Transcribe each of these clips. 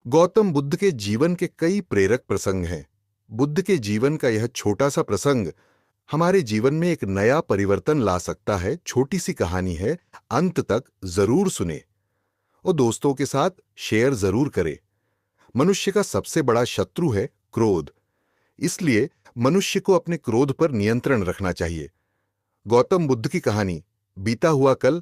गौतम बुद्ध के जीवन के कई प्रेरक प्रसंग हैं। बुद्ध के जीवन का यह छोटा सा प्रसंग हमारे जीवन में एक नया परिवर्तन ला सकता है। छोटी सी कहानी है, अंत तक जरूर सुने और दोस्तों के साथ शेयर जरूर करें। मनुष्य का सबसे बड़ा शत्रु है क्रोध, इसलिए मनुष्य को अपने क्रोध पर नियंत्रण रखना चाहिए। गौतम बुद्ध की कहानी। बीता हुआ कल।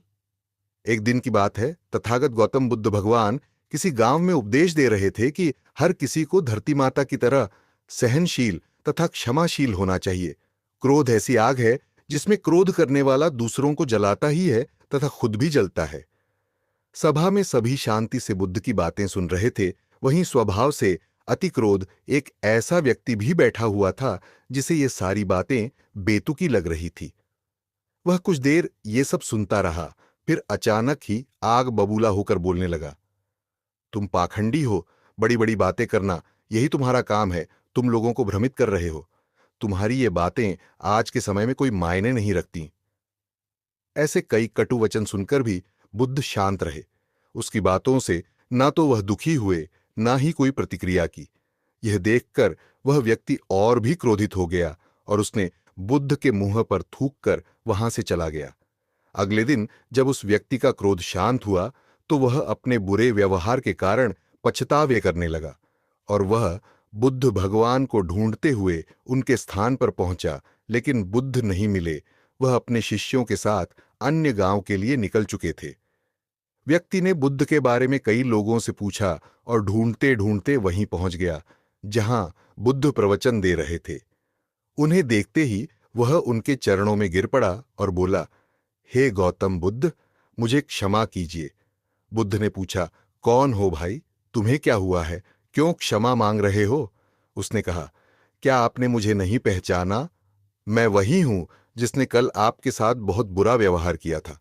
एक दिन की बात है, तथागत गौतम बुद्ध भगवान किसी गांव में उपदेश दे रहे थे कि हर किसी को धरती माता की तरह सहनशील तथा क्षमाशील होना चाहिए। क्रोध ऐसी आग है जिसमें क्रोध करने वाला दूसरों को जलाता ही है तथा खुद भी जलता है। सभा में सभी शांति से बुद्ध की बातें सुन रहे थे। वहीं स्वभाव से अति क्रोध एक ऐसा व्यक्ति भी बैठा हुआ था जिसे ये सारी बातें बेतुकी लग रही थी। वह कुछ देर ये सब सुनता रहा, फिर अचानक ही आग बबूला होकर बोलने लगा। तुम पाखंडी हो, बड़ी बड़ी बातें करना यही तुम्हारा काम है। तुम लोगों को भ्रमित कर रहे हो। तुम्हारी ये बातें आज के समय में कोई मायने नहीं रखती। ऐसे कई कटु वचन सुनकर भी बुद्ध शांत रहे। उसकी बातों से ना तो वह दुखी हुए, ना ही कोई प्रतिक्रिया की। यह देखकर वह व्यक्ति और भी क्रोधित हो गया और उसने बुद्ध के मुंह पर थूक कर वहां से चला गया। अगले दिन जब उस व्यक्ति का क्रोध शांत हुआ तो वह अपने बुरे व्यवहार के कारण पछतावे करने लगा और वह बुद्ध भगवान को ढूंढते हुए उनके स्थान पर पहुंचा, लेकिन बुद्ध नहीं मिले। वह अपने शिष्यों के साथ अन्य गांव के लिए निकल चुके थे। व्यक्ति ने बुद्ध के बारे में कई लोगों से पूछा और ढूंढते ढूंढते वहीं पहुंच गया जहां बुद्ध प्रवचन दे रहे थे। उन्हें देखते ही वह उनके चरणों में गिर पड़ा और बोला, हे गौतम बुद्ध, मुझे क्षमा कीजिए। बुद्ध ने पूछा, कौन हो भाई? तुम्हें क्या हुआ है? क्यों क्षमा मांग रहे हो? उसने कहा, क्या आपने मुझे नहीं पहचाना? मैं वही हूं जिसने कल आपके साथ बहुत बुरा व्यवहार किया था।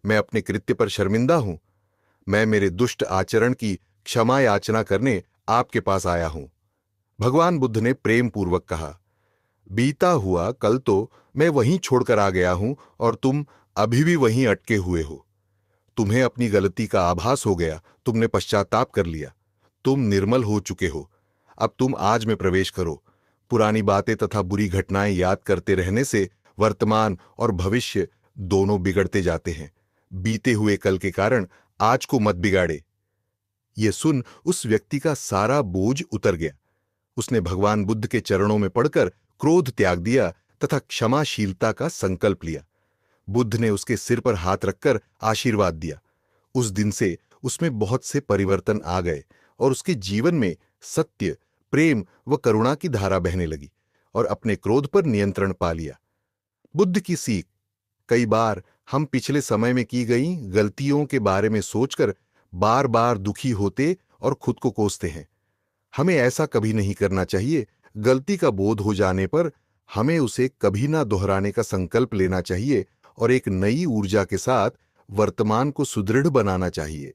मैं अपने कृत्य पर शर्मिंदा हूं। मैं मेरे दुष्ट आचरण की क्षमा याचना करने आपके पास आया हूं। भगवान बुद्ध ने प्रेम पूर्वक कहा, बीता हुआ कल तो मैं वहीं छोड़कर आ गया हूं और तुम अभी भी वहीं अटके हुए हो। तुम्हें अपनी गलती का आभास हो गया, तुमने पश्चाताप कर लिया। तुम निर्मल हो चुके हो। अब तुम आज में प्रवेश करो। पुरानी बातें तथा बुरी घटनाएं याद करते रहने से वर्तमान और भविष्य दोनों बिगड़ते जाते हैं। बीते हुए कल के कारण आज को मत बिगाड़े। ये सुन उस व्यक्ति का सारा बोझ उतर गया। उसने भगवान बुद्ध के चरणों में पड़कर क्रोध त्याग दिया तथा क्षमाशीलता का संकल्प लिया। बुद्ध ने उसके सिर पर हाथ रखकर आशीर्वाद दिया। उस दिन से उसमें बहुत से परिवर्तन आ गए और उसके जीवन में सत्य, प्रेम व करुणा की धारा बहने लगी और अपने क्रोध पर नियंत्रण पा लिया। बुद्ध की सीख। कई बार हम पिछले समय में की गई गलतियों के बारे में सोचकर बार बार दुखी होते और खुद को कोसते हैं। हमें ऐसा कभी नहीं करना चाहिए। गलती का बोध हो जाने पर हमें उसे कभी ना दोहराने का संकल्प लेना चाहिए और एक नई ऊर्जा के साथ वर्तमान को सुदृढ़ बनाना चाहिए।